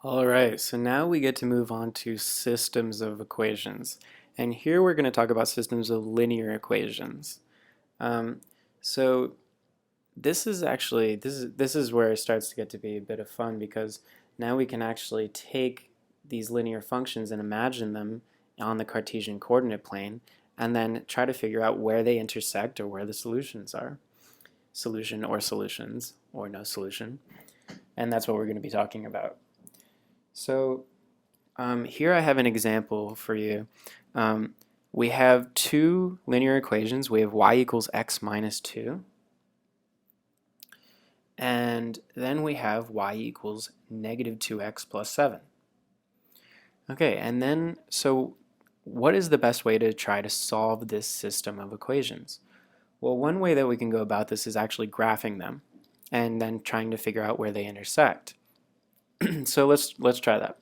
All right, so now we get to move on to systems of equations. And here we're going to talk about systems of linear equations. Um, so this is where it starts to get to be a bit of fun because now we can actually take these linear functions and imagine them on the Cartesian coordinate plane and then try to figure out where they intersect or where the solutions are. Solution or solutions or no solution. And that's what we're going to be talking about. So here I have an example for you. Um, we have two linear equations. We have y equals x minus 2, and then we have y equals negative 2x plus 7. Okay, and then, so what is the best way to try to solve this system of equations? Well, one way that we can go about this is actually graphing them and then trying to figure out where they intersect. So let's try that.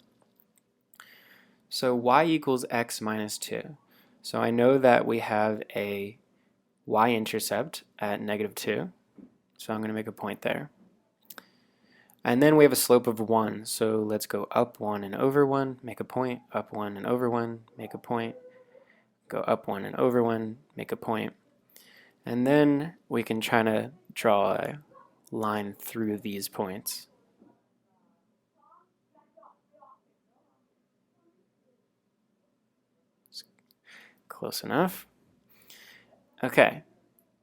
So y equals x minus 2. So I know that we have a y-intercept at negative 2. So I'm going to make a point there. And then we have a slope of 1. So let's go up 1 and over 1, make a point, up 1 and over 1, make a point, go up 1 and over 1, make a point. And then we can try to draw a line through these points. Close enough. Okay,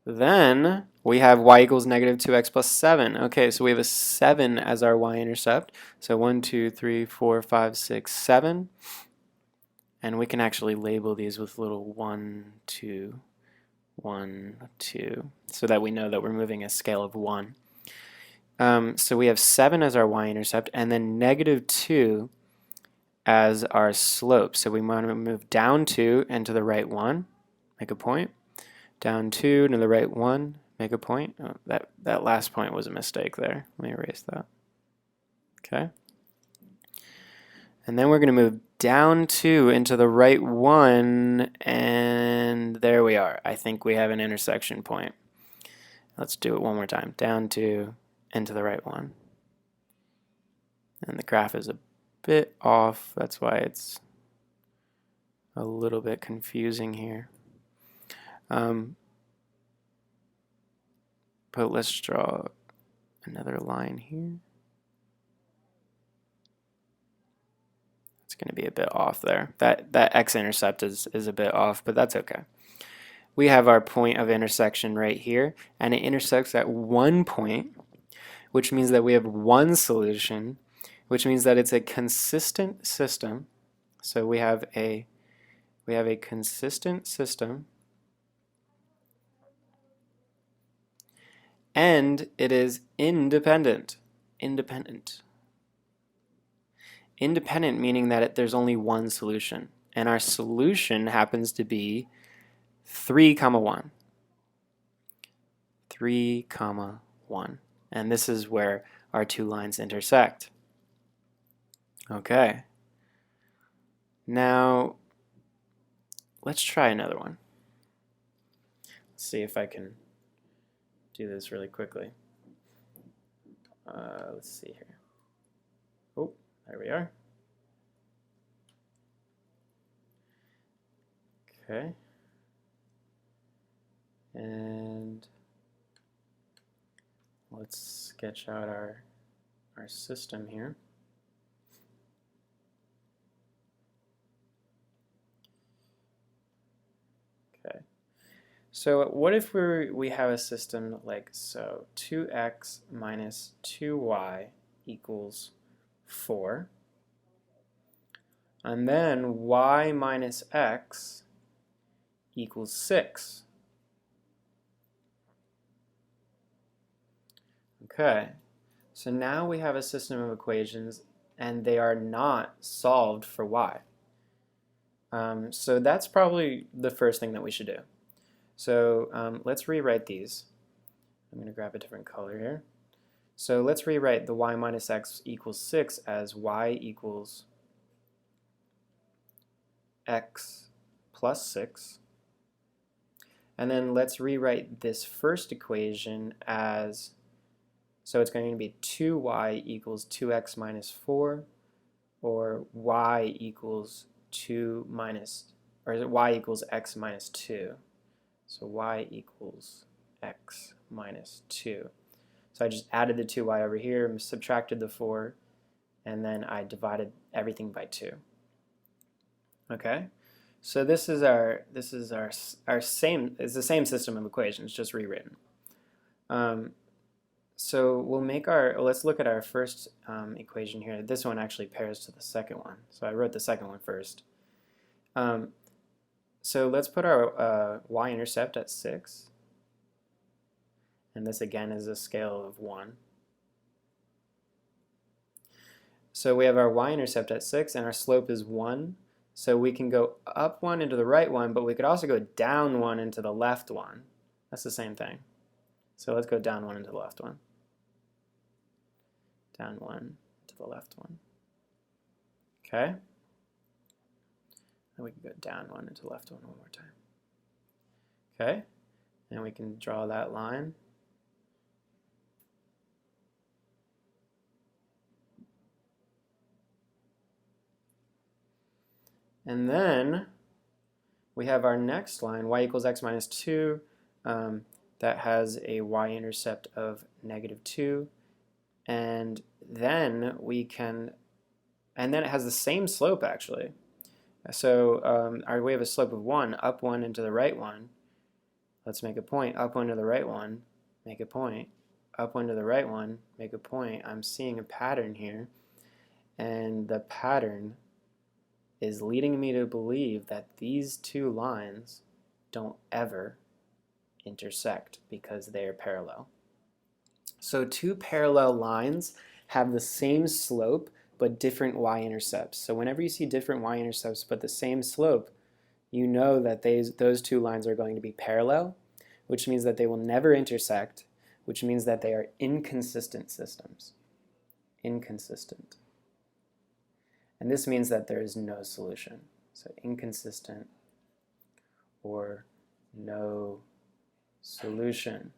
then we have y equals negative 2x plus 7. Okay, so we have a 7 as our y-intercept. So 1, 2, 3, 4, 5, 6, 7. And we can actually label these with little 1, 2, 1, 2, so that we know that we're moving a scale of 1. So we have 7 as our y-intercept, and then negative 2 as our slope. So we want to move down 2 and to the right 1, make a point. Down 2 to the right 1, make a point. Oh, that last point was a mistake there. Let me erase that. Okay. And then we're going to move down 2 into the right 1, and there we are. I think we have an intersection point. Let's do it one more time. Down 2 into the right 1. And the graph is a bit off. That's why it's a little bit confusing here. But let's draw another line here. It's going to be a bit off there. That x-intercept is a bit off, but that's okay. We have our point of intersection right here, and it intersects at one point, which means that we have one solution, which means that it's a consistent system. So we have a consistent system, and it is independent. Independent meaning that there's only one solution, and our solution happens to be 3, 1. 3, 1. And this is where our two lines intersect. Okay. Now, let's try another one. Let's see if I can do this really quickly. Let's see here. Oh, there we are. Okay. And let's sketch out our system here. Okay. So what if we have a system like so? 2x minus 2y equals 4. And then y minus x equals 6. Okay, so now we have a system of equations and they are not solved for y. So that's probably the first thing that we should do. So let's rewrite these. I'm going to grab a different color here. So let's rewrite the y minus x equals 6 as y equals x plus 6. And then let's rewrite this first equation as, so it's going to be 2y equals 2x minus 4 or y equals 2 minus, or is it y equals x minus 2? So y equals x minus 2. So I just added the 2y over here, subtracted the 4, and then I divided everything by 2. Okay, so this is our same, it's the same system of equations, just rewritten. So we'll make let's look at our first equation here. This one actually pairs to the second one, so I wrote the second one first. So let's put our y-intercept at 6, and this again is a scale of 1. So we have our y-intercept at 6, and our slope is 1. So we can go up 1 into the right one, but we could also go down 1 into the left one. That's the same thing. So let's go down 1 into the left one. Down 1 to the left one. Okay? And we can go down 1 into the left one more time. Okay? And we can draw that line. And then we have our next line, y equals x minus 2, that has a y-intercept of -2. And then it has the same slope actually. So we have a slope of 1, up 1 into the right one. Let's make a point, up 1 to the right one, make a point, up 1 to the right one, make a point. I'm seeing a pattern here, and the pattern is leading me to believe that these two lines don't ever intersect because they are parallel. So two parallel lines have the same slope but different y-intercepts. So whenever you see different y-intercepts but the same slope, you know that those two lines are going to be parallel, which means that they will never intersect, which means that they are inconsistent systems. Inconsistent. And this means that there is no solution. So inconsistent or no solution.